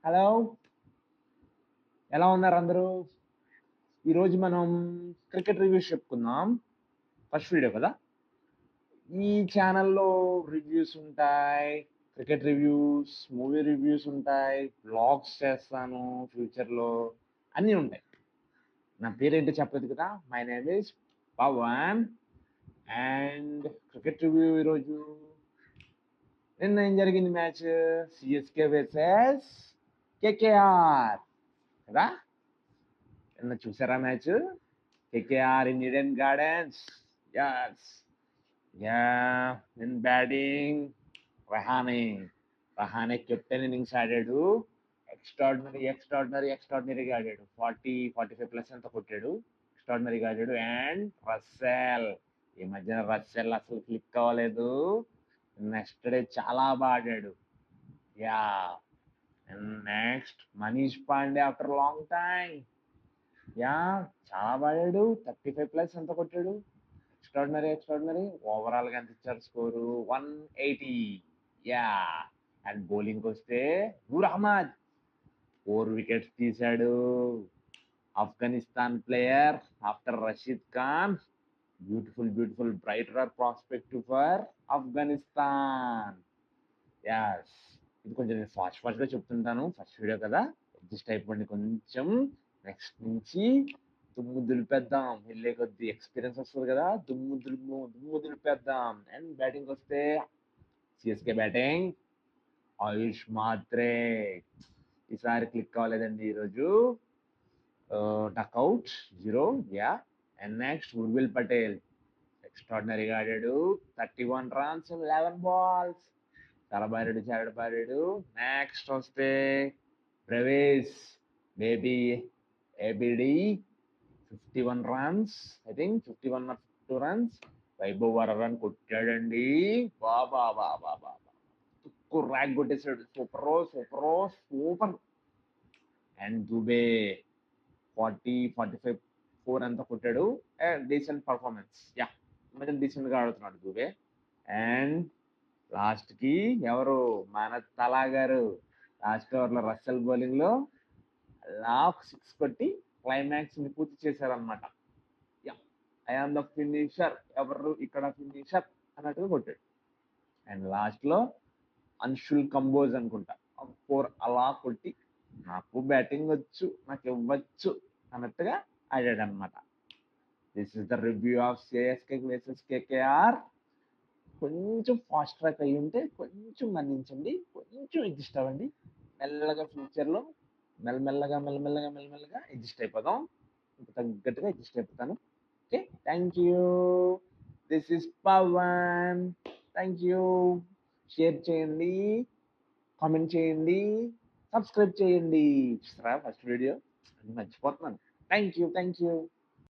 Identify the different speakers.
Speaker 1: Hello! ఎలా ఉన్నారు అందరూ? ఈరోజు మనం క్రికెట్ రివ్యూస్ చెప్పుకుందాం. ఫస్ట్ వీడియో కదా! ఈ ఛానెల్‌లో రివ్యూస్ ఉంటాయి. క్రికెట్ రివ్యూస్, మూవీ రివ్యూస్ ఉంటాయి. వ్లాగ్స్ చేస్తాను ఫ్యూచర్‌లో అన్నీ ఉంటాయి. నా పేరేంటో చెప్పలేదు కదా! My name is Pavan and cricket review ఈరోజు నిన్న ఏం జరిగింది మ్యాచ్? సీఎస్‌కే వర్సెస్ కేకేఆర్ కదా! నిన్న చూసారా match? KKR in Eden Gardens. Yes. Yeah. In batting, Rahane. Rahane captain innings ఆడాడు. ఎక్స్ట్రాడినరీగా ఆడాడు. 45 ప్లస్ ఎంత కొట్టాడు. ఎక్స్ట్రాడినరీగా ఆడాడు. And Russell. ఈ మధ్యన రస్సెల్ అసలు క్లిక్ అవ్వలేదు. నెక్స్ట్ డే చాలా బాగా ఆడాడు. Yeah. And next Manish Pandey after long time. Yeah చాలా బాడాడు. 35 ప్లస్ ఎంత కొట్టాడు. ఎక్స్ట్రాడినరీ. ఓవరాల్ గా ఎంత ఇచ్చారు స్కోరు? 180. యా. అండ్ బౌలింగ్ వస్తే నూర్ అహ్మద్ 4 వికెట్స్ తీశాడు. Afghanistan player after Rashid Khan. Beautiful brighter prospect for Afghanistan. Yes. ఇది కొంచెం నేను ఫాస్ట్ గా చెప్తుంటాను. ఫస్ట్ వీడియో కదా, అడ్జస్ట్ అయిపోండి కొంచెం. నెక్స్ట్ నుంచి దుమ్ము దులిపేద్దాం. వెళ్ళే కొద్ది ఎక్స్పీరియన్స్ వస్తుంది కదా, దుమ్ము దులిపేద్దాం. అండ్ బ్యాటింగ్ వస్తే సిఎస్కే బ్యాటింగ్ ఆయుష్ మాత్రే. ఈసారి క్లిక్ అవ్వలేదండి ఈరోజు. Duck out 0. Yeah. And next Urvil Patel ఎక్స్ట్రాడినరీగా ఆడాడు. 31 runs 11 balls. చాలా బాడాడు. నెక్స్ట్ వస్తే Brevis baby ABD 51 runs. I think 51 or 52 runs. Vaibhav వరరన్ కొట్టాడండి. బాబా తుక్కు ర్యాక్ కొట్టేశాడు. సూపర్. అండ్ దుబే 45 4 అంతా కొట్టాడు. Decent performance. యా. కొంచెం డీసెంట్ గా ఆడుతున్నాడు దుబే. అండ్ లాస్ట్ కి ఎవరు? మన తలా గారు లాస్ట్ ఓవర్ లో రస్సెల్ బౌలింగ్ లో లాక్ 6 కొట్టి క్లైమాక్స్ ని పూర్తి చేశారనమాట. Yeah. I am the finisher, ఎవరు ఇక్కడ ఫినిషర్ అన్నట్టుగా కొట్టాడు. అండ్ లాస్ట్ లో అన్షుల్ కంబోజ్ అనుకుంటా 4 అలా కొట్టి నాకు బ్యాటింగ్ వచ్చు, నాకు ఇవ్వచ్చు అన్నట్టుగా ఆడాడు అనమాట. This is the review of CSK versus KKR. కొంచెం ఫాస్ట్ ట్రాక్ అయ్యి ఉంటే కొంచెం మన్నించండి, కొంచెం అడ్జస్ట్ అవ్వండి. మెల్లగా ఫ్యూచర్లో మెల్లమెల్లగా అడ్జస్ట్ అయిపోదాం. ఇంకా తగ్గట్టుగా అడ్జస్ట్ అయిపోతాను. Okay, thank you. This is Pavan. Thank you. Share చేయండి, కామెంట్ చేయండి, సబ్స్క్రైబ్ చేయండి. చూస్తారా ఫస్ట్ వీడియో? మర్చిపోతున్నాను. Thank you.